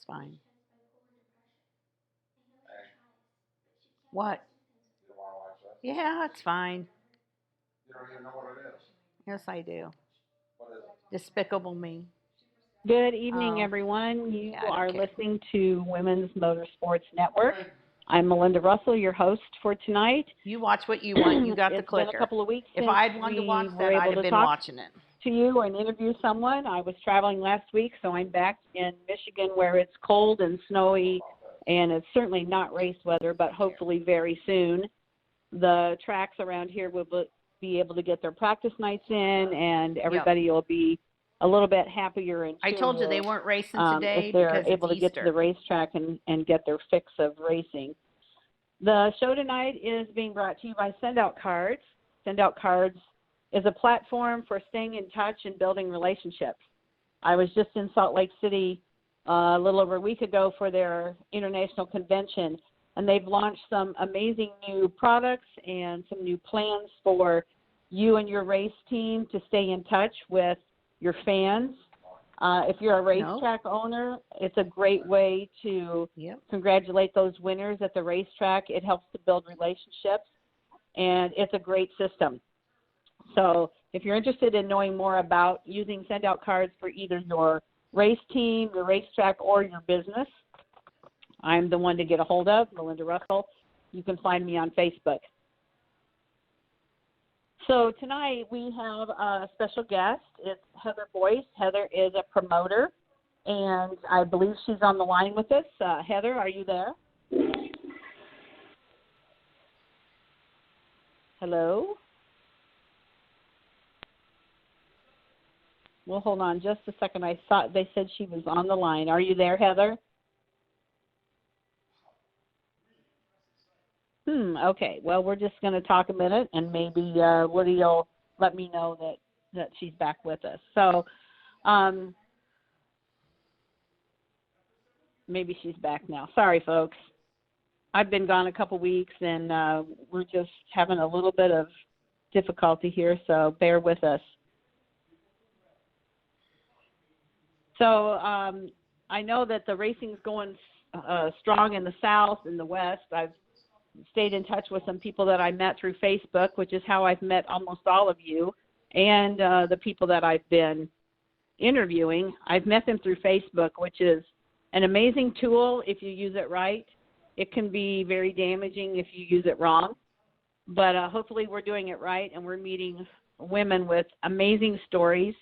It's fine. What? Yeah, it's fine. Yes, I do. Despicable Me. Good evening, Oh, everyone. You yeah, I don't are care. listening to Women's Motorsports Network. I'm Melinda Russell, your host for tonight. You watch what you want. You got the It's been a clicker. couple of weeks If since I'd wanted to watch we were that, I'd able have to been talk watching it. to you and interview someone. I was traveling last week, so I'm back in Michigan where it's cold and snowy, and it's certainly not race weather, but hopefully very soon. The tracks around here will be able to get their practice nights in, and Yep. everybody will be a little bit happier and I told you they cheerier weren't racing if today they're because it's able to get to Easter. the racetrack and get their fix of racing. The show tonight is being brought to you by Send Out Cards. Send Out Cards is a platform for staying in touch and building relationships. I was just in Salt Lake City a little over a week ago for their international convention, and they've launched some amazing new products and some new plans for you and your race team to stay in touch with your fans. If you're a No. racetrack owner, it's a great way to Yep. congratulate those winners at the racetrack. It helps to build relationships, and it's a great system. So if you're interested in knowing more about using Send Out Cards for either your race team, your racetrack, or your business, I'm the one to get a hold of, Melinda Russell. You can find me on Facebook. So tonight we have a special guest. It's Heather Boyce. Heather is a promoter, and I believe she's on the line with us. Heather, are you there? Hello? Well, hold on just a second. I thought they said she was on the line. Are you there, Heather? Okay. Well, we're just going to talk a minute, and maybe Woody will let me know that she's back with us. So maybe she's back now. Sorry, folks. I've been gone a couple weeks, and we're just having a little bit of difficulty here, so bear with us. So I know that the racing's going strong in the South and the West. I've stayed in touch with some people that I met through Facebook, which is how I've met almost all of you, and the people that I've been interviewing. I've met them through Facebook, which is an amazing tool if you use it right. It can be very damaging if you use it wrong, but hopefully we're doing it right, and we're meeting women with amazing stories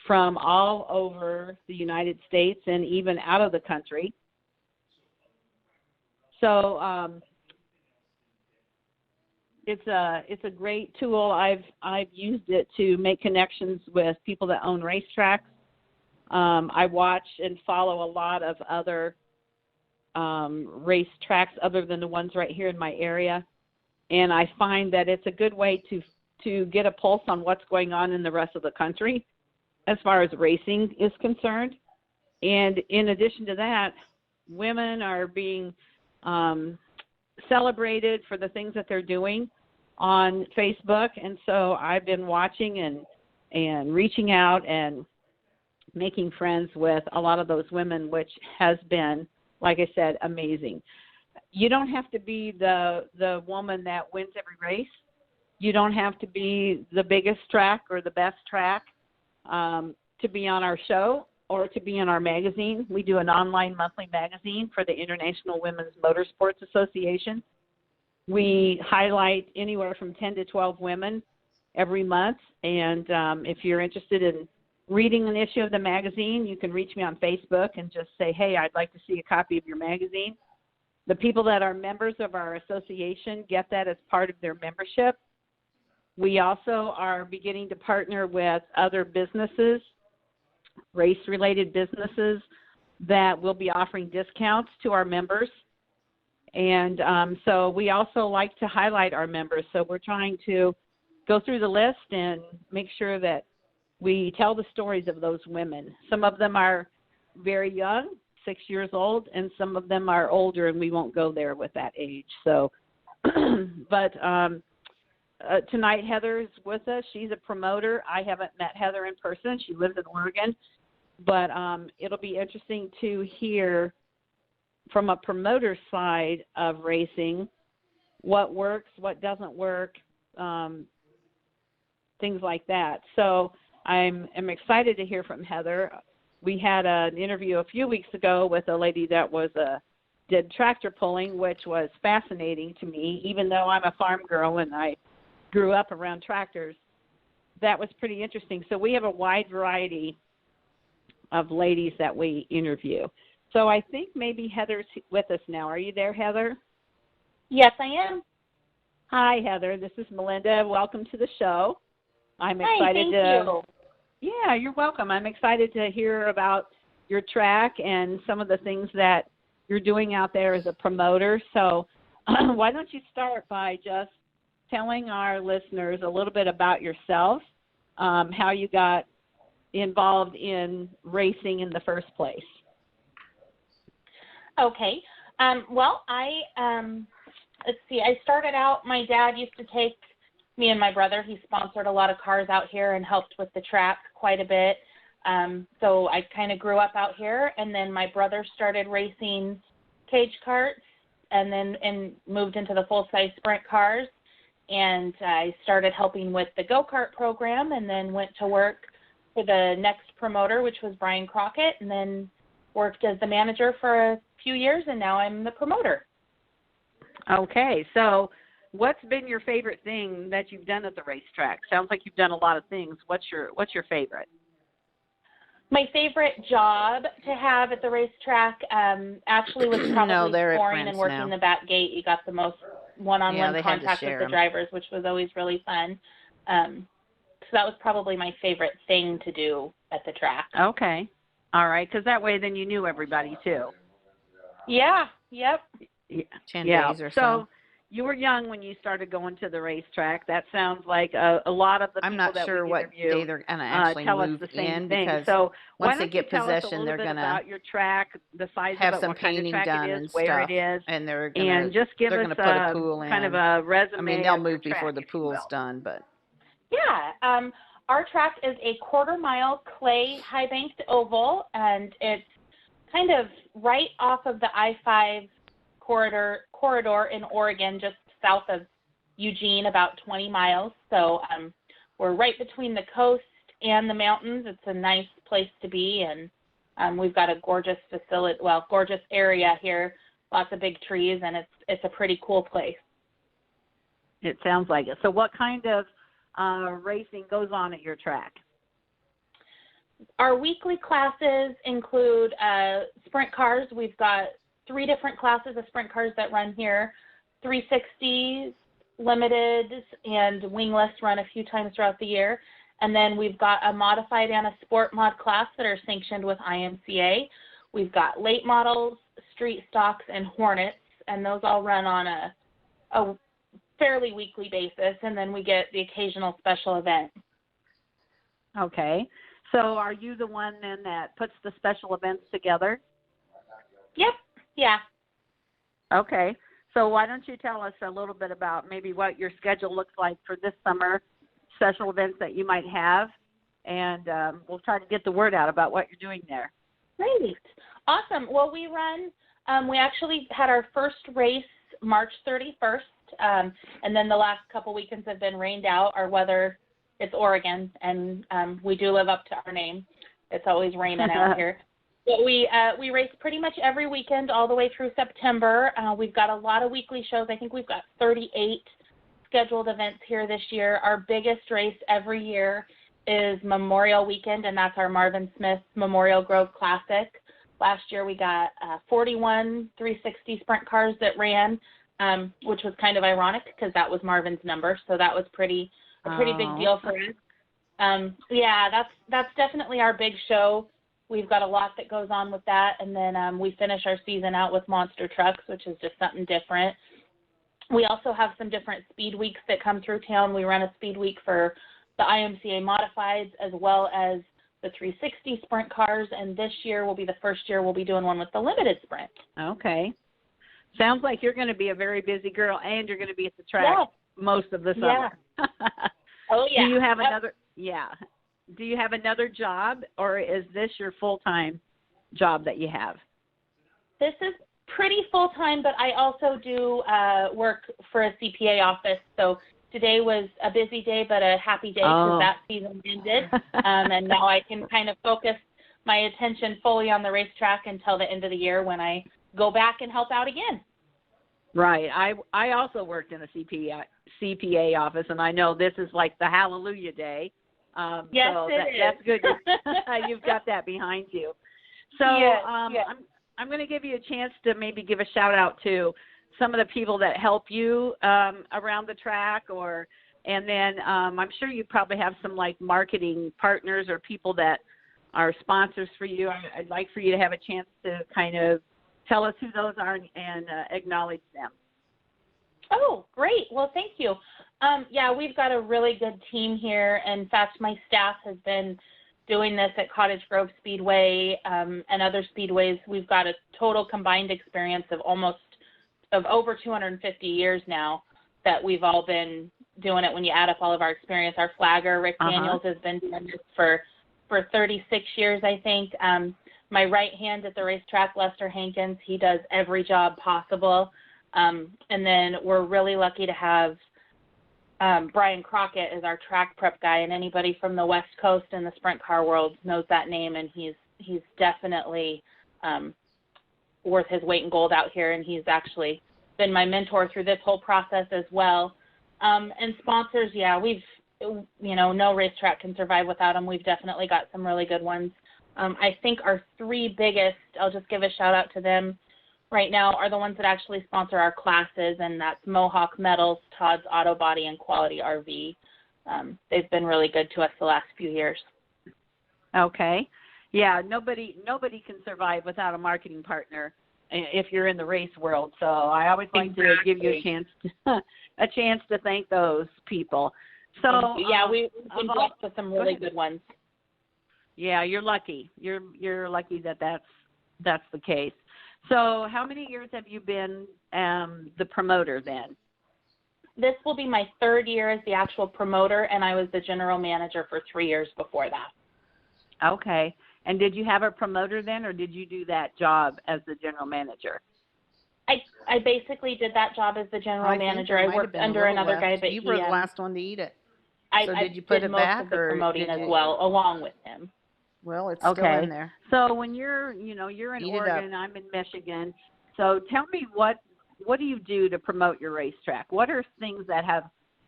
from all over the United States and even out of the country. So it's a great tool. I've used it to make connections with people that own racetracks. I watch and follow a lot of other racetracks other than the ones right here in my area, and I find that it's a good way to get a pulse on what's going on in the rest of the country as far as racing is concerned. And in addition to that, women are being celebrated for the things that they're doing on Facebook, and so I've been watching and reaching out and making friends with a lot of those women, which has been, like I said, amazing. You don't have to be the woman that wins every race. You don't have to be the biggest track or the best track to be on our show or to be in our magazine. We do an online monthly magazine for the International Women's Motorsports Association. We highlight anywhere from 10 to 12 women every month, and if you're interested in reading an issue of the magazine, you can reach me on Facebook and just say, hey, I'd like to see a copy of your magazine. The people that are members of our association get that as part of their membership. We also are beginning to partner with other businesses, race-related businesses, that will be offering discounts to our members. And so we also like to highlight our members. So we're trying to go through the list and make sure that we tell the stories of those women. Some of them are very young, 6 years old, and some of them are older, and we won't go there with that age. So, but tonight Heather's with us. She's a promoter. I haven't met Heather in person. She lives in Oregon. but it'll be interesting to hear from a promoter side of racing what works, what doesn't work, things like that. So I'm excited to hear from Heather. We had an interview a few weeks ago with a lady that did tractor pulling, which was fascinating to me, even though I'm a farm girl and I grew up around tractors. That was pretty interesting. So we have a wide variety of ladies that we interview. So I think maybe Heather's with us now. Are you there, Heather? Yes, I am. Hi, Heather. This is Melinda. Welcome to the show. I'm Hi, excited thank you. Yeah, you're welcome. I'm excited to hear about your track and some of the things that you're doing out there as a promoter. So why don't you start by just telling our listeners a little bit about yourself, how you got involved in racing in the first place. Okay. Well, let's see. I started out, my dad used to take me and my brother. He sponsored a lot of cars out here and helped with the track quite a bit. So I kind of grew up out here, and then my brother started racing cage karts and moved into the full-size sprint cars. And I started helping with the go-kart program and then went to work for the next promoter, which was Brian Crockett, and then worked as the manager for a few years, and now I'm the promoter. Okay, so what's been your favorite thing that you've done at the racetrack? Sounds like you've done a lot of things. What's your favorite? My favorite job to have at the racetrack actually was probably scoring and working the back gate. You got the most one-on-one contact with the drivers, which was always really fun. So that was probably my favorite thing to do at the track. Okay. All right, because that way then you knew everybody too. Yeah, yep. Yeah. 10 days or so. So you were young when you started going to the racetrack. That sounds like a lot of the people that we interview. I'm not sure what day they're going to actually move in, because so once they get possession, they're going to about your track, the size have of it, some what kind of painting track done it is, and where stuff, it is, and they're going to just give us put a pool in. Kind of a resume. I mean, they'll move track, before the pool's done, but yeah. Our track is a quarter-mile clay high-banked oval, and it's kind of right off of the I-5 corridor in Oregon, just south of Eugene, about 20 miles. So we're right between the coast and the mountains. It's a nice place to be, and we've got a gorgeous gorgeous area here, lots of big trees, and it's a pretty cool place. It sounds like it. So what kind of racing goes on at your track? Our weekly classes include sprint cars. We've got 3 different classes of sprint cars that run here. 360s, limiteds, and wingless run a few times throughout the year. And then we've got a modified and a sport mod class that are sanctioned with IMCA. We've got late models, street stocks, and Hornets, and those all run on a fairly weekly basis, and then we get the occasional special event. Okay. So are you the one then that puts the special events together? Yep. Yeah. Okay. So why don't you tell us a little bit about maybe what your schedule looks like for this summer, special events that you might have, and we'll try to get the word out about what you're doing there. Great. Awesome. Well, we we actually had our first race March 31st, and then the last couple weekends have been rained out. Our weather, it's Oregon, and we do live up to our name. It's always raining out here. But we race pretty much every weekend all the way through September. We've got a lot of weekly shows. I think we've got 38 scheduled events here this year. Our biggest race every year is Memorial Weekend, and that's our Marvin Smith Memorial Grove Classic. Last year we got 41 360 sprint cars that ran, which was kind of ironic because that was Marvin's number, so that was a pretty big deal for us. Yeah, that's definitely our big show. We've got a lot that goes on with that, and then we finish our season out with monster trucks, which is just something different. We also have some different speed weeks that come through town. We run a speed week for the IMCA modifieds as well as the 360 sprint cars, and this year will be the first year we'll be doing one with the limited sprint. Okay. Sounds like you're going to be a very busy girl, and you're going to be at the track most of the summer. Yeah. Oh, yeah. Do you have another? Yeah. do you have another job, or is this your full-time job that you have? This is pretty full-time, but I also do work for a CPA office. So today was a busy day, but a happy day because that season ended. And now I can kind of focus my attention fully on the racetrack until the end of the year when I go back and help out again. Right. I also worked in a CPA office, and I know this is like the hallelujah day. Yes, so it is. That's good. You've got that behind you. So yes. I'm going to give you a chance to maybe give a shout out to some of the people that help you around the track, and then I'm sure you probably have some like marketing partners or people that are sponsors for you. I'd like for you to have a chance to kind of tell us who those are and acknowledge them. Oh, great. Well, thank you. Yeah, we've got a really good team here. In fact, my staff has been doing this at Cottage Grove Speedway and other speedways. We've got a total combined experience of over 250 years now that we've all been doing it when you add up all of our experience. Our flagger, Rick Daniels, has been doing this for 36 years, I think. My right hand at the racetrack, Lester Hankins, he does every job possible. And then we're really lucky to have Brian Crockett as our track prep guy, and anybody from the West Coast and the sprint car world knows that name, and he's definitely worth his weight in gold out here, and he's actually been my mentor through this whole process as well. And sponsors, yeah, no racetrack can survive without them. We've definitely got some really good ones. I think our three biggest, I'll just give a shout out to them right now, are the ones that actually sponsor our classes, and that's Mohawk Metals, Todd's Auto Body, and Quality RV. They've been really good to us the last few years. Okay. Yeah, nobody can survive without a marketing partner if you're in the race world. So I always like to give you a chance to thank those people. So yeah, we've been blessed with some really good ones. Yeah, you're lucky. You're lucky that's the case. So how many years have you been the promoter then? This will be my third year as the actual promoter, and I was the general manager for 3 years before that. Okay. And did you have a promoter then, or did you do that job as the general manager? I basically did that job as the general manager. I worked under another guy, but you were the last one to eat it. So did you put it back, of the or promoting as well, along with him? Well, it's okay. still in there. So when you're in Oregon, I'm in Michigan. So tell me what do you do to promote your racetrack? What are things that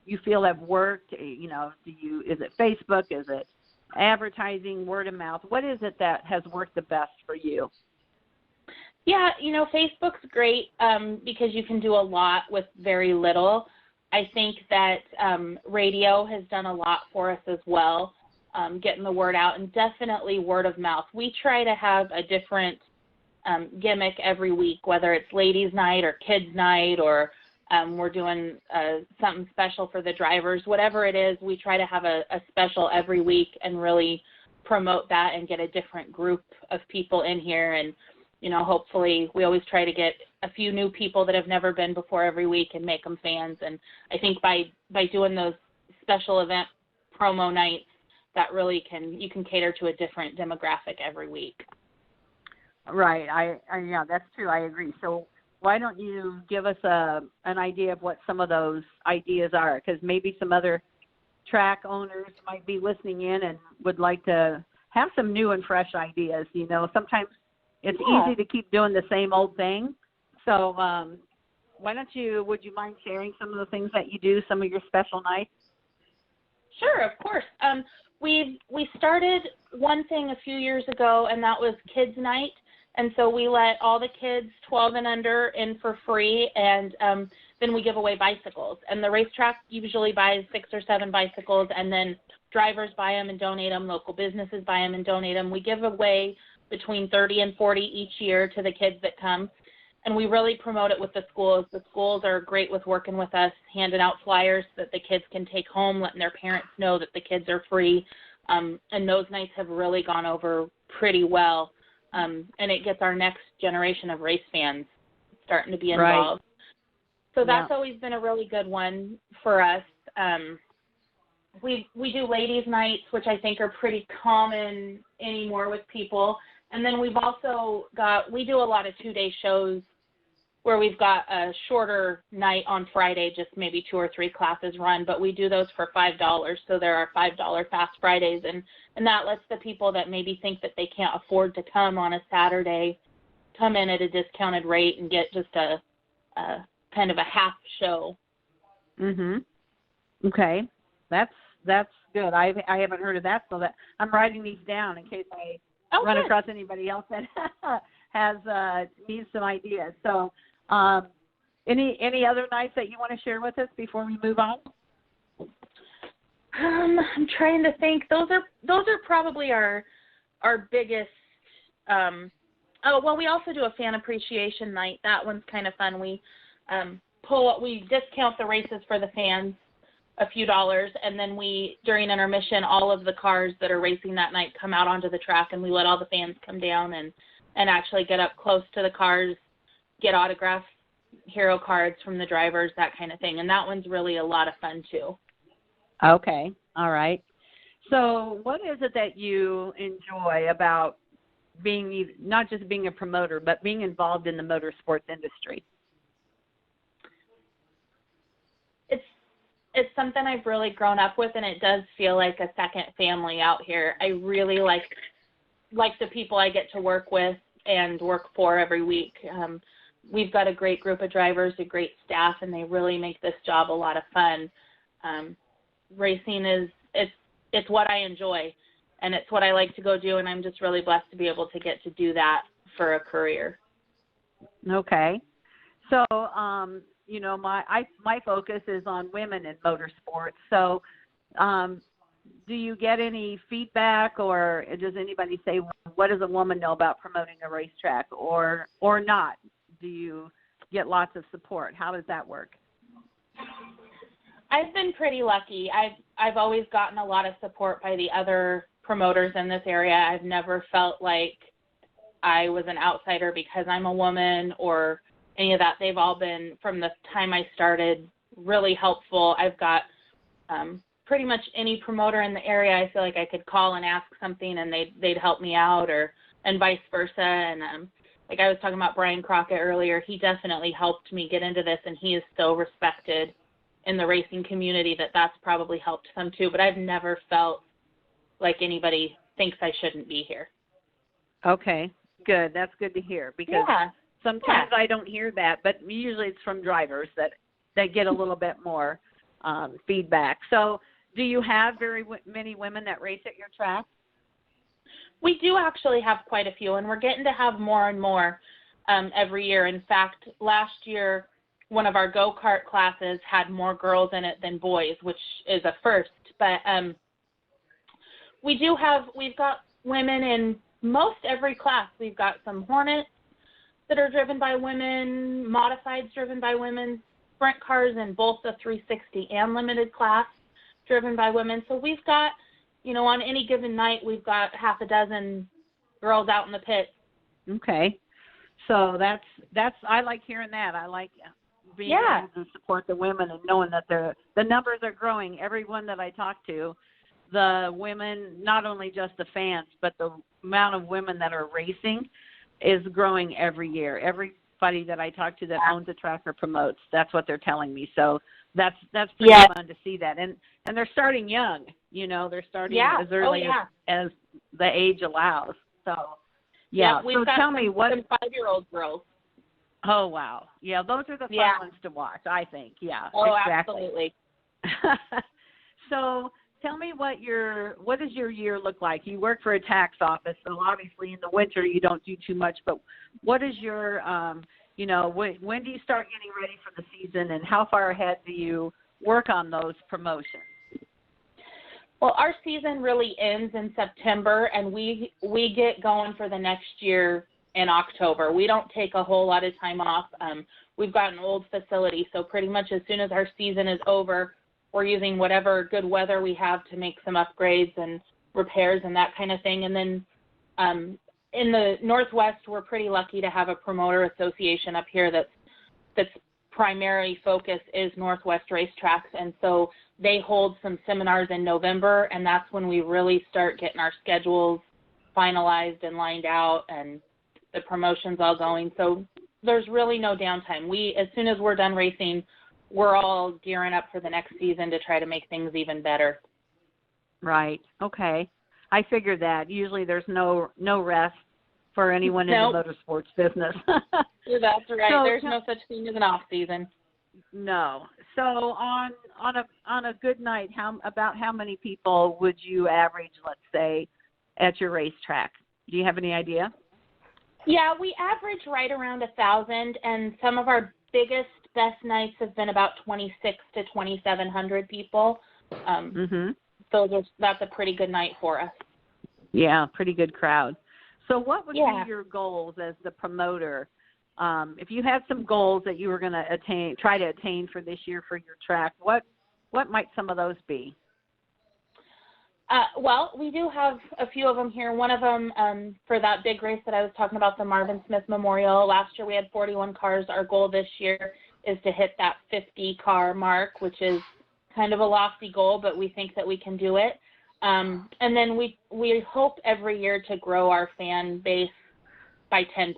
you feel have worked? Is it Facebook? Is it advertising, word of mouth? What is it that has worked the best for you? Yeah, Facebook's great because you can do a lot with very little. I think that radio has done a lot for us as well, getting the word out, and definitely word of mouth. We try to have a different gimmick every week, whether it's ladies' night or kids' night, or we're doing something special for the drivers. Whatever it is, we try to have a special every week and really promote that and get a different group of people in here. And, hopefully we always try to get a few new people that have never been before every week and make them fans. And I think by doing those special event promo nights, that really you can cater to a different demographic every week. Right. Yeah, that's true. I agree. So why don't you give us an idea of what some of those ideas are? Because maybe some other track owners might be listening in and would like to have some new and fresh ideas. Sometimes it's easy to keep doing the same old thing. So would you mind sharing some of the things that you do, some of your special nights? Sure, of course. We started one thing a few years ago, and that was Kids Night. And so we let all the kids 12 and under in for free, and then we give away bicycles. And the racetrack usually buys 6 or 7 bicycles, and then drivers buy them and donate them. Local businesses buy them and donate them. We give away between 30 and 40 each year to the kids that come. And we really promote it with the schools. The schools are great with working with us, handing out flyers that the kids can take home, letting their parents know that the kids are free. And those nights have really gone over pretty well. And it gets our next generation of race fans starting to be involved. Right. So that's always been a really good one for us. we do ladies' nights, which I think are pretty common anymore with people. And then we've also we do a lot of 2-day shows where we've got a shorter night on Friday, just maybe 2 or 3 classes run, but we do those for $5. So there are $5 Fast Fridays, and that lets the people that maybe think that they can't afford to come on a Saturday come in at a discounted rate and get just a kind of a half show. Mhm. Okay. That's good. I haven't heard of that, so that I'm writing these down in case I run good. across anybody else that has needs some ideas. So, any other nights that you want to share with us before we move on? I'm trying to think. Those are probably our biggest. We also do a fan appreciation night. That one's kind of fun. We we discount the races for the fans a few dollars, and then during intermission, all of the cars that are racing that night come out onto the track, and we let all the fans come down and actually get up close to the cars, get autographs, hero cards from the drivers, that kind of thing. And that one's really a lot of fun too. Okay. All right. So what is it that you enjoy about being, not just being a promoter, but being involved in the motorsports industry? It's something I've really grown up with, and it does feel like a second family out here. I really like the people I get to work with and work for every week. We've got a great group of drivers, a great staff, and they really make this job a lot of fun. Racing it's what I enjoy, and it's what I like to go do, and I'm just really blessed to be able to get to do that for a career. Okay. So, my focus is on women in motorsports. So, do you get any feedback, or does anybody say, what does a woman know about promoting a racetrack, or not? Do you get lots of support? How does that work? I've been pretty lucky. I've always gotten a lot of support by the other promoters in this area. I've never felt like I was an outsider because I'm a woman or any of that. They've all been, from the time I started, really helpful. I've got pretty much any promoter in the area I feel like I could call and ask something, and they'd help me out, and vice versa. And like I was talking about Brian Crockett earlier, he definitely helped me get into this, and he is so respected in the racing community that's probably helped them too. But I've never felt like anybody thinks I shouldn't be here. Okay, good. That's good to hear, because sometimes I don't hear that, but usually it's from drivers that get a little bit more feedback. So do you have very many women that race at your track? We do actually have quite a few, and we're getting to have more and more every year. In fact, last year, one of our go-kart classes had more girls in it than boys, which is a first. But we've got women in most every class. We've got some Hornets that are driven by women, modifieds driven by women, sprint cars in both the 360 and limited class driven by women. So we've got, on any given night, we've got half a dozen girls out in the pit. Okay. So that's I like hearing that. I like being able to support the women and knowing that the numbers are growing. Everyone that I talk to, the women, not only just the fans, but the amount of women that are racing is growing every year. Everybody that I talk to that owns a track or promotes, that's what they're telling me. So that's pretty fun to see that. And they're starting young. They're starting as early as the age allows. So, we've got some 5-year-old girls. Oh, wow. Yeah, those are the fun ones to watch, I think. Yeah, oh, exactly. Absolutely. So tell me what does your year look like? You work for a tax office, so obviously in the winter you don't do too much, but what is your, when do you start getting ready for the season, and how far ahead do you work on those promotions? Well, our season really ends in September, and we get going for the next year in October. We don't take a whole lot of time off. We've got an old facility, so pretty much as soon as our season is over, we're using whatever good weather we have to make some upgrades and repairs and that kind of thing. And then in the Northwest, we're pretty lucky to have a promoter association up here that's primary focus is Northwest Racetracks, and so they hold some seminars in November, and that's when we really start getting our schedules finalized and lined out and the promotions all going. So there's really no downtime. As soon as we're done racing, we're all gearing up for the next season to try to make things even better. Right. Okay. I figured that. Usually there's no rest for anyone in the motorsports business. That's right. So, there's no such thing as an off season. No. So on a good night, about how many people would you average, let's say, at your racetrack? Do you have any idea? Yeah, we average right around 1,000, and some of our best nights have been about 2,600 to 2,700 people. So that's a pretty good night for us. Yeah, pretty good crowd. So what would be your goals as the promoter? If you had some goals that you were going to try to attain for this year for your track, what might some of those be? Well, we do have a few of them here. One of them for that big race that I was talking about, the Marvin Smith Memorial. Last year we had 41 cars. Our goal this year is to hit that 50-car mark, which is kind of a lofty goal, but we think that we can do it. And then we hope every year to grow our fan base by 10%,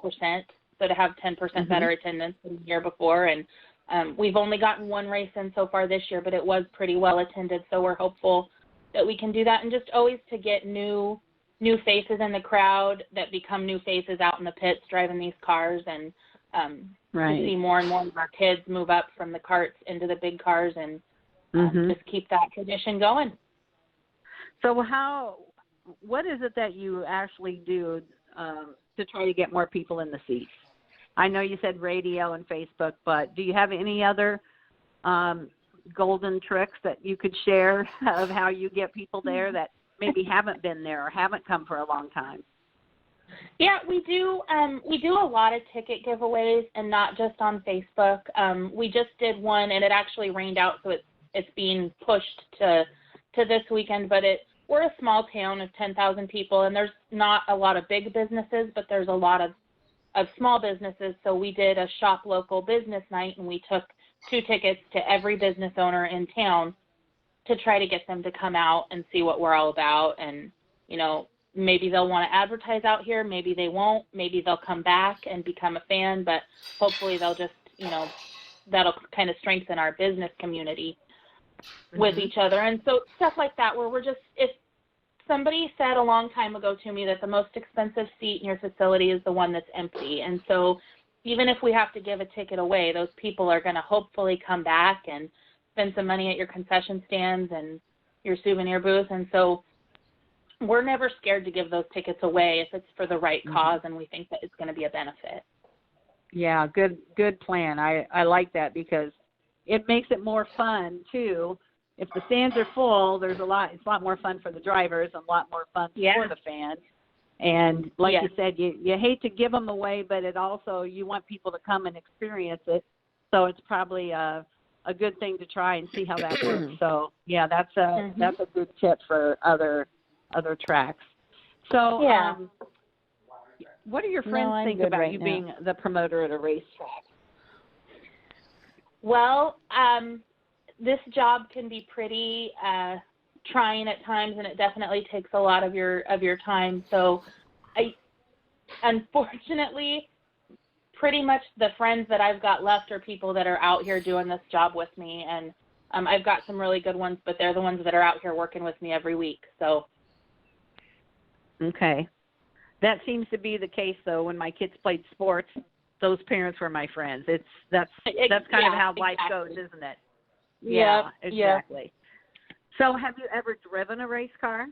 so to have 10% better attendance than the year before. And we've only gotten one race in so far this year, but it was pretty well attended, so we're hopeful that we can do that, and just always to get new faces in the crowd that become new faces out in the pits driving these cars, and to see more and more of our kids move up from the karts into the big cars, and just keep that tradition going. So what is it that you actually do to try to get more people in the seats? I know you said radio and Facebook, but do you have any other golden tricks that you could share of how you get people there that maybe haven't been there or haven't come for a long time? Yeah, we do. We do a lot of ticket giveaways, and not just on Facebook. We just did one, and it actually rained out, so it's being pushed to this weekend. But we're a small town of 10,000 people, and there's not a lot of big businesses, but there's a lot of small businesses. So we did a shop local business night, and we took 2 tickets to every business owner in town to try to get them to come out and see what we're all about. And, maybe they'll want to advertise out here. Maybe they won't. Maybe they'll come back and become a fan, but hopefully they'll just, that'll kind of strengthen our business community with each other. And so stuff like that, where if somebody said a long time ago to me that the most expensive seat in your facility is the one that's empty. And so even if we have to give a ticket away, those people are going to hopefully come back and spend some money at your concession stands and your souvenir booth. And so we're never scared to give those tickets away if it's for the right cause and we think that it's going to be a benefit. Yeah, good plan. I like that because it makes it more fun too. If the stands are full, it's a lot more fun for the drivers and a lot more fun for the fans. And like you said, you hate to give them away, but you want people to come and experience it. So it's probably a good thing to try and see how that works. So yeah, that's a good tip for other tracks. So what do your friends think about you being the promoter at a racetrack? Well, this job can be pretty trying at times, and it definitely takes a lot of your time. So unfortunately, pretty much the friends that I've got left are people that are out here doing this job with me, and I've got some really good ones, but they're the ones that are out here working with me every week. So okay. That seems to be the case, though. When my kids played sports, those parents were my friends. That's kind of how life goes, isn't it? Yeah, exactly. So have you ever driven a race car?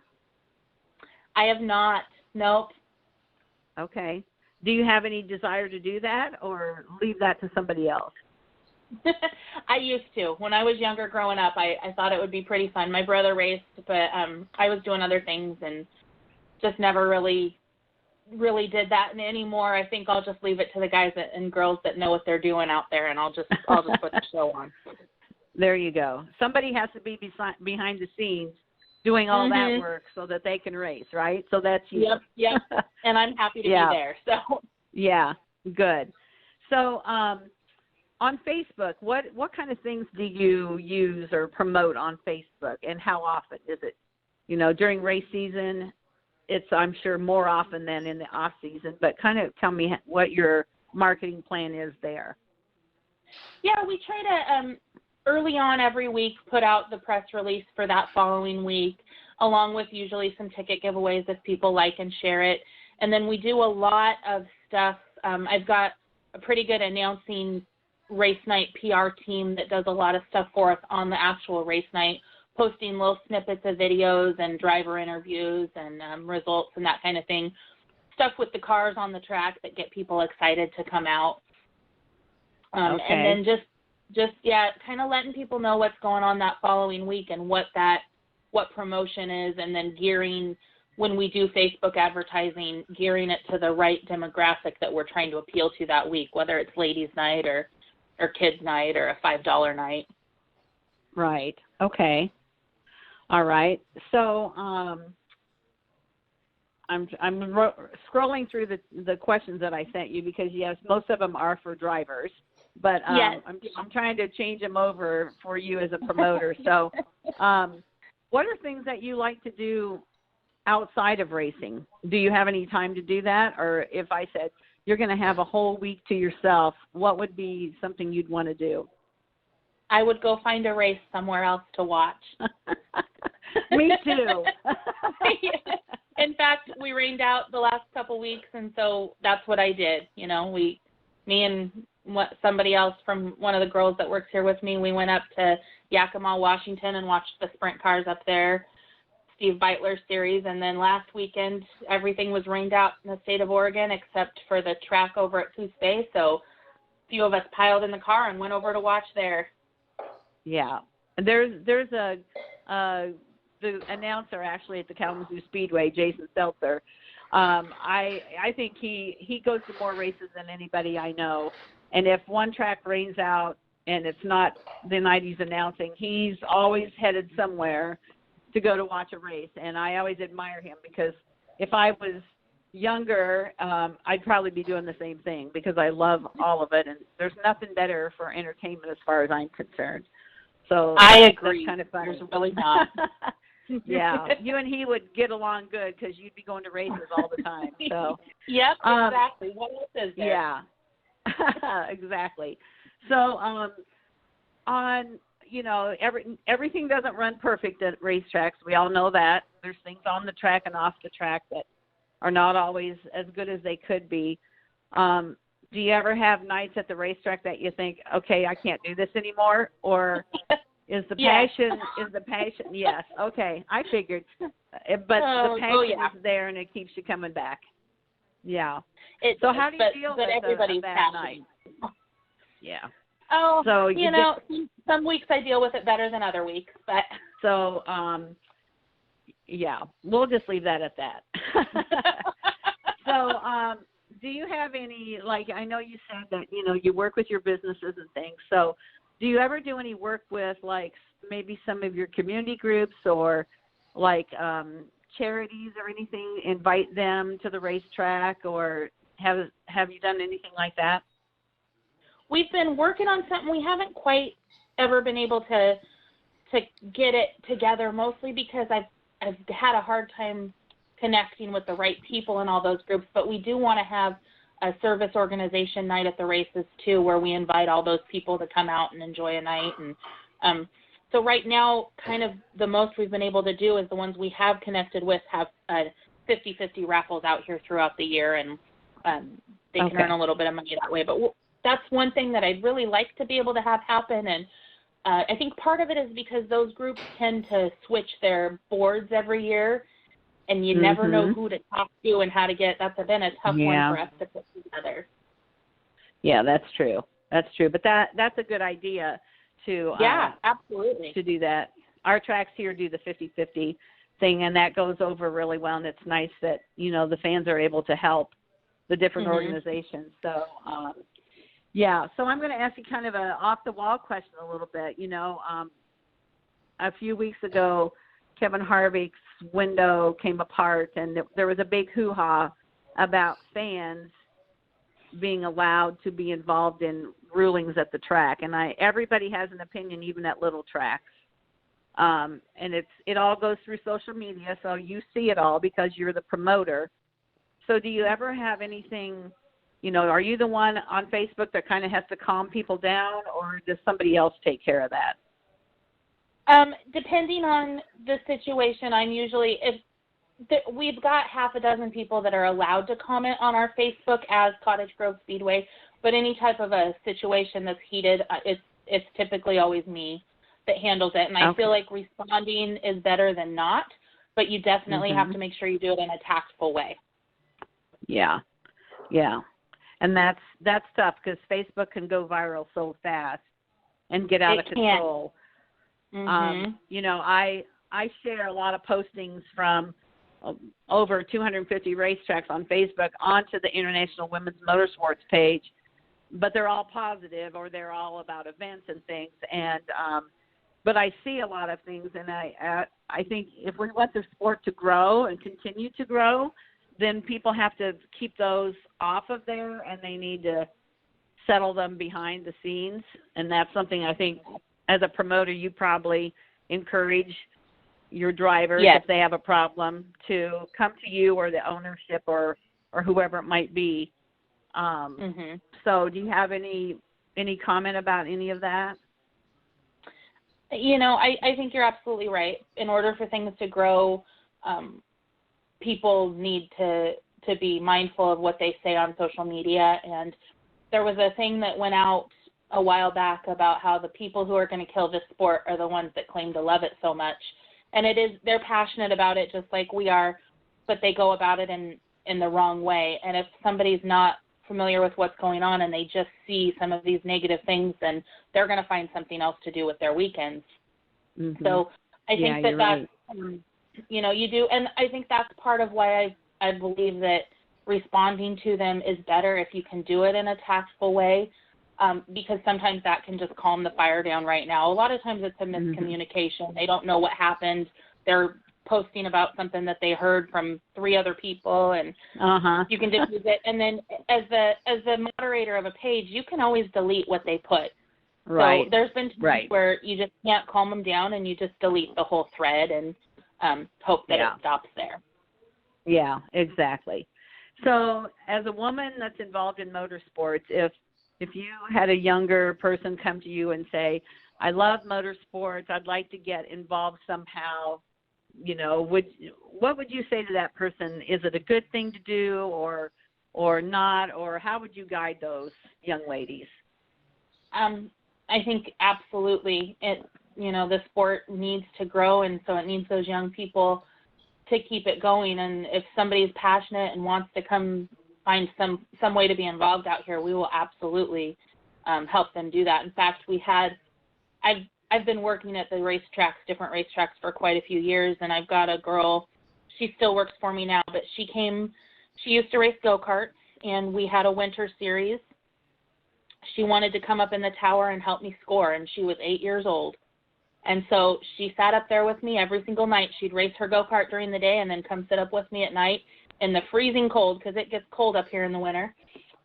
I have not. Nope. Okay. Do you have any desire to do that or leave that to somebody else? I used to. When I was younger growing up, I thought it would be pretty fun. My brother raced, but I was doing other things and just never really did that. And anymore, I think I'll just leave it to the guys and girls that know what they're doing out there, and I'll just put the show on. There you go. Somebody has to be behind the scenes doing all that work so that they can race, right? So that's you. Yep. And I'm happy to be there. So yeah, good. So on Facebook, what kind of things do you use or promote on Facebook, and how often is it? You know, during race season, it's, I'm sure, more often than in the off season, but kind of tell me what your marketing plan is there. Yeah, we try to early on every week put out the press release for that following week, along with usually some ticket giveaways if people like and share it. And then we do a lot of stuff. I've got a pretty good announcing race night PR team that does a lot of stuff for us on the actual race night, posting little snippets of videos and driver interviews and results and that kind of thing. Stuff with the cars on the track that get people excited to come out. Okay. And then just kind of letting people know what's going on that following week and what promotion is, and then gearing, when we do Facebook advertising, gearing it to the right demographic that we're trying to appeal to that week, whether it's ladies' night or kids' night or a $5 night. Right. Okay. All right. So I'm scrolling through the questions that I sent you, because yes, most of them are for drivers, but yes. I'm trying to change them over for you as a promoter. So what are things that you like to do outside of racing? Do you have any time to do that? Or if I said you're going to have a whole week to yourself, what would be something you'd want to do? I would go find a race somewhere else to watch. Me too. In fact, we rained out the last couple weeks, and so that's what I did. You know, me and somebody else from one of the girls that works here with me, we went up to Yakima, Washington, and watched the sprint cars up there, Steve Beitler series. And then last weekend, everything was rained out in the state of Oregon except for the track over at Coos Bay. So a few of us piled in the car and went over to watch there. Yeah. There's the announcer actually at the Kalamazoo Speedway, Jason Seltzer. I think he goes to more races than anybody I know. And if one track rains out and it's not the night he's announcing, he's always headed somewhere to go to watch a race. And I always admire him, because if I was younger, I'd probably be doing the same thing, because I love all of it. And there's nothing better for entertainment as far as I'm concerned. So I agree. That's kind of fun. There's really not. Yeah, you and he would get along good, because you'd be going to races all the time. So. Yep, exactly. What else is there? Yeah, exactly. So on, you know, everything doesn't run perfect at racetracks. We all know that. There's things on the track and off the track that are not always as good as they could be. Do you ever have nights at the racetrack that you think, okay, I can't do this anymore? Or is the passion, yes, okay, I figured. But the passion is there and it keeps you coming back. Yeah. So how do you deal with a bad night? Yeah. Oh, so you know, some weeks I deal with it better than other weeks, but. So, yeah, we'll just leave that at that. So, do you have any, like, I know you said that, you know, you work with your businesses and things. So do you ever do any work with, like, maybe some of your community groups or, like, charities or anything, invite them to the racetrack, or have you done anything like that? We've been working on something. We haven't quite ever been able to get it together, mostly because I've had a hard time connecting with the right people in all those groups, but we do want to have a service organization night at the races too, where we invite all those people to come out and enjoy a night. And so right now, kind of the most we've been able to do is the ones we have connected with have 50-50 raffles out here throughout the year, and they can earn a little bit of money that way. But that's one thing that I'd really like to be able to have happen. And I think part of it is because those groups tend to switch their boards every year, and you never know who to talk to and how to get. That's been a tough one for us to put together. Yeah, that's true. That's true. But that's a good idea to absolutely, to do that. Our tracks here do the 50-50 thing, and that goes over really well. And it's nice that, you know, the fans are able to help the different organizations. So, so I'm going to ask you kind of a off-the-wall question a little bit. You know, a few weeks ago, Kevin Harvick's window came apart, and there was a big hoo-ha about fans being allowed to be involved in rulings at the track. And everybody has an opinion, even at little tracks. And it all goes through social media, so you see it all because you're the promoter. So do you ever have anything, are you the one on Facebook that kind of has to calm people down, or does somebody else take care of that? Depending on the situation, I'm usually, we've got half a dozen people that are allowed to comment on our Facebook as Cottage Grove Speedway, but any type of a situation that's heated, it's typically always me that handles it. And I feel like responding is better than not, but you definitely have to make sure you do it in a tactful way. Yeah. And that's tough because Facebook can go viral so fast and get out of control. I share a lot of postings from over 250 racetracks on Facebook onto the International Women's Motorsports page, but they're all positive or they're all about events and things. And but I see a lot of things, and I think if we want the sport to grow and continue to grow, then people have to keep those off of there, and they need to settle them behind the scenes. And that's something I think as a promoter you probably encourage your drivers, if they have a problem, to come to you or the ownership or whoever it might be. So do you have any comment about any of that? I think you're absolutely right. In order for things to grow, people need to be mindful of what they say on social media. And there was a thing that went out a while back about how the people who are going to kill this sport are the ones that claim to love it so much. And they're passionate about it just like we are, but they go about it in the wrong way. And if somebody's not familiar with what's going on and they just see some of these negative things, then they're going to find something else to do with their weekends. So I think that's, you do. And I think that's part of why I believe that responding to them is better if you can do it in a tactful way, because sometimes that can just calm the fire down right now. A lot of times it's a miscommunication. They don't know what happened. They're posting about something that they heard from 3 other people, and you can diffuse it. And then as the moderator of a page, you can always delete what they put. So there's been times where you just can't calm them down, and you just delete the whole thread and hope that it stops there. Yeah, exactly. So as a woman that's involved in motorsports, if you had a younger person come to you and say, I love motorsports, I'd like to get involved somehow, what would you say to that person? Is it a good thing to do or not, or how would you guide those young ladies? I think absolutely the sport needs to grow, and so it needs those young people to keep it going. And if somebody's passionate and wants to come find some way to be involved out here, we will absolutely help them do that. In fact, I've been working at the different racetracks for quite a few years, and I've got a girl, she still works for me now, but she used to race go-karts, and we had a winter series. She wanted to come up in the tower and help me score, and she was 8 years old. And so she sat up there with me every single night. She'd race her go-kart during the day and then come sit up with me at night in the freezing cold, because it gets cold up here in the winter,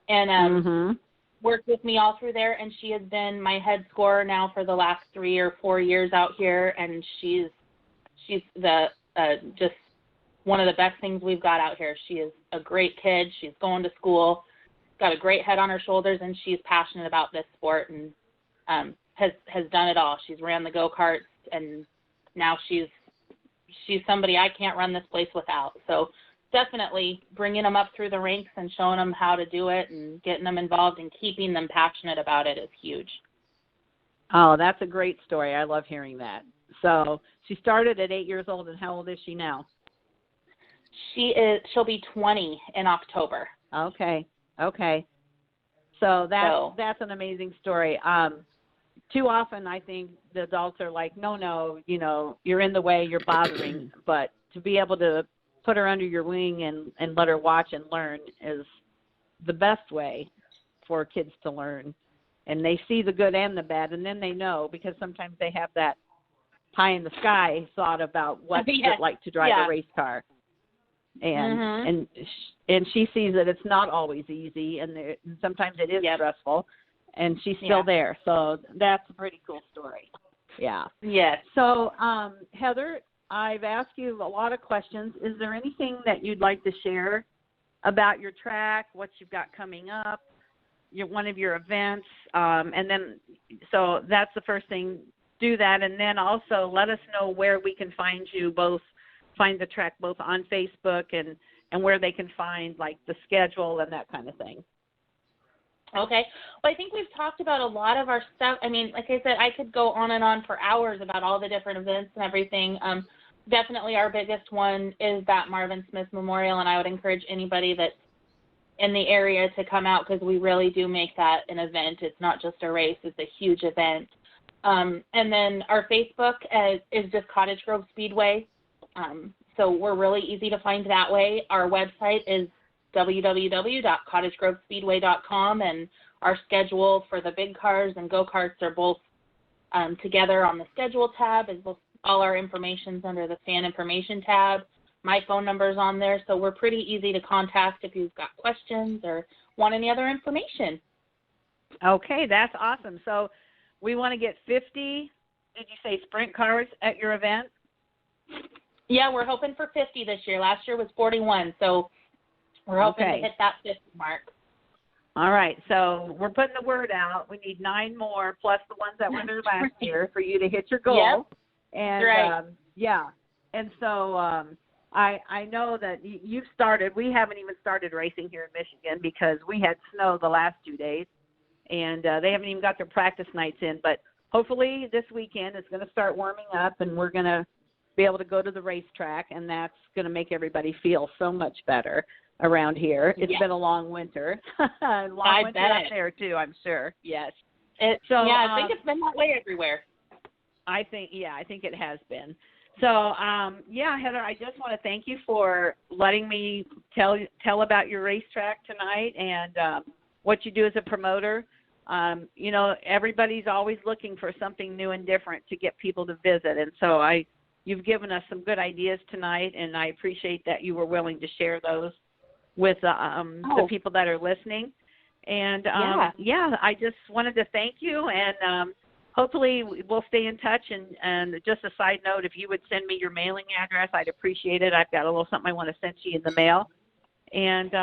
and worked with me all through there. And she has been my head scorer now for the last 3 or 4 years out here, and she's the just one of the best things we've got out here. She is a great kid. She's going to school, got a great head on her shoulders, and she's passionate about this sport, and has done it all. She's ran the go-karts, and now she's somebody I can't run this place without. So definitely bringing them up through the ranks and showing them how to do it and getting them involved and keeping them passionate about it is huge. Oh, that's a great story. I love hearing that. So she started at 8 years old, and how old is she now? She'll be 20 in October. Okay. So that's an amazing story. Too often I think the adults are like, no, you're in the way, you're bothering. But to be able to put her under your wing and let her watch and learn is the best way for kids to learn. And they see the good and the bad, and then they know, because sometimes they have that pie in the sky thought about what it's like to drive a race car. and she sees that it's not always easy, and sometimes it is stressful, and she's still there. So that's a pretty cool story. Yeah. Yes. So, Heather, I've asked you a lot of questions. Is there anything that you'd like to share about your track, what you've got coming up, one of your events? And then, so that's the first thing. Do that, and then also let us know where we can find you, find the track both on Facebook and where they can find, like, the schedule and that kind of thing. Okay. Well, I think we've talked about a lot of our stuff. I mean, like I said, I could go on and on for hours about all the different events and everything. Definitely our biggest one is that Marvin Smith Memorial, and I would encourage anybody that's in the area to come out, because we really do make that an event. It's not just a race. It's a huge event. And then our Facebook is just Cottage Grove Speedway. So we're really easy to find that way. Our website is www.cottagegrovespeedway.com, and our schedule for the big cars and go-karts are both together on the schedule tab, as well. All our information's under the fan information tab. My phone number's on there, so we're pretty easy to contact if you've got questions or want any other information. Okay, that's awesome. So we want to get 50, did you say, sprint cars at your event? Yeah, we're hoping for 50 this year. Last year was 41, so we're hoping to hit that 50 mark. All right, so we're putting the word out. We need 9 more, plus the ones that were there last year, for you to hit your goal. Yep. And right. And so I know that you've started. We haven't even started racing here in Michigan because we had snow the last 2 days, and they haven't even got their practice nights in. But hopefully this weekend it's going to start warming up, and we're going to be able to go to the racetrack, and that's going to make everybody feel so much better around here. It's been a long winter. Long winter out there too, I'm sure. Yes. I think it's been that way everywhere. I think it has been. So, Heather, I just want to thank you for letting me tell about your racetrack tonight and what you do as a promoter. Everybody's always looking for something new and different to get people to visit, and so you've given us some good ideas tonight, and I appreciate that you were willing to share those with the people that are listening. And I just wanted to thank you, and hopefully we'll stay in touch. And just a side note, if you would send me your mailing address, I'd appreciate it. I've got a little something I want to send to you in the mail. And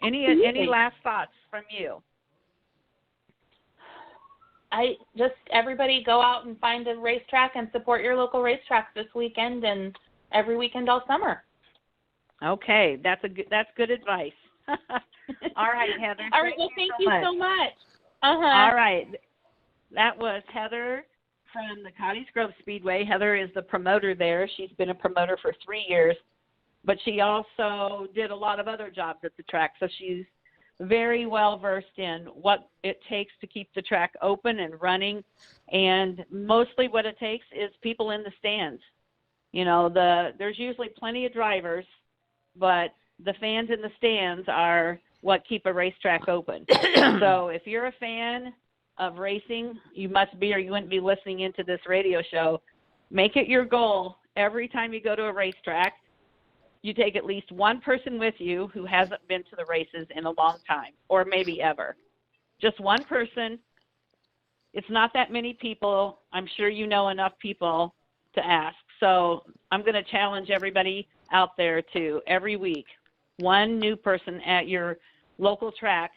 any last thoughts from you? Everybody go out and find a racetrack and support your local racetracks this weekend and every weekend all summer. Okay, that's good advice. All right, Heather. All right, well, thank you so much. All right. That was Heather from the Cottage Grove Speedway. Heather is the promoter there. She's been a promoter for 3 years, but she also did a lot of other jobs at the track, so she's very well versed in what it takes to keep the track open and running, and mostly what it takes is people in the stands. There's usually plenty of drivers, but the fans in the stands are what keep a racetrack open. So if you're a fan of racing, you must be, or you wouldn't be listening into this radio show. Make it your goal every time you go to a racetrack, you take at least one person with you who hasn't been to the races in a long time, or maybe ever. Just one person. It's not that many people. I'm sure you know enough people to ask. So I'm going to challenge everybody out there to, every week, one new person at your local track.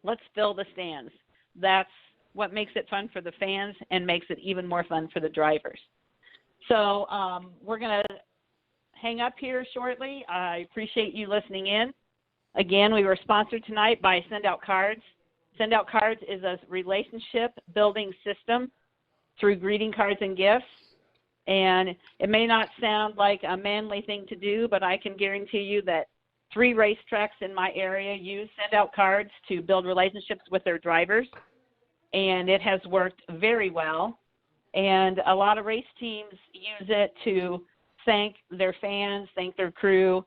Let's fill the stands. That's what makes it fun for the fans and makes it even more fun for the drivers. So we're going to hang up here shortly. I appreciate you listening in. Again, we were sponsored tonight by Send Out Cards. Send Out Cards is a relationship building system through greeting cards and gifts. And it may not sound like a manly thing to do, but I can guarantee you that 3 racetracks in my area use Send Out Cards to build relationships with their drivers. And it has worked very well. And a lot of race teams use it to thank their fans, thank their crew,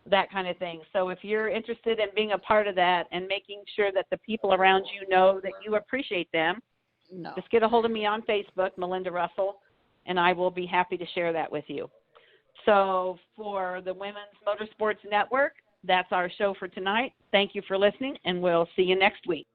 that kind of thing. So if you're interested in being a part of that and making sure that the people around you know that you appreciate them, just get a hold of me on Facebook, Melinda Russell, and I will be happy to share that with you. So for the Women's Motorsports Network, that's our show for tonight. Thank you for listening, and we'll see you next week.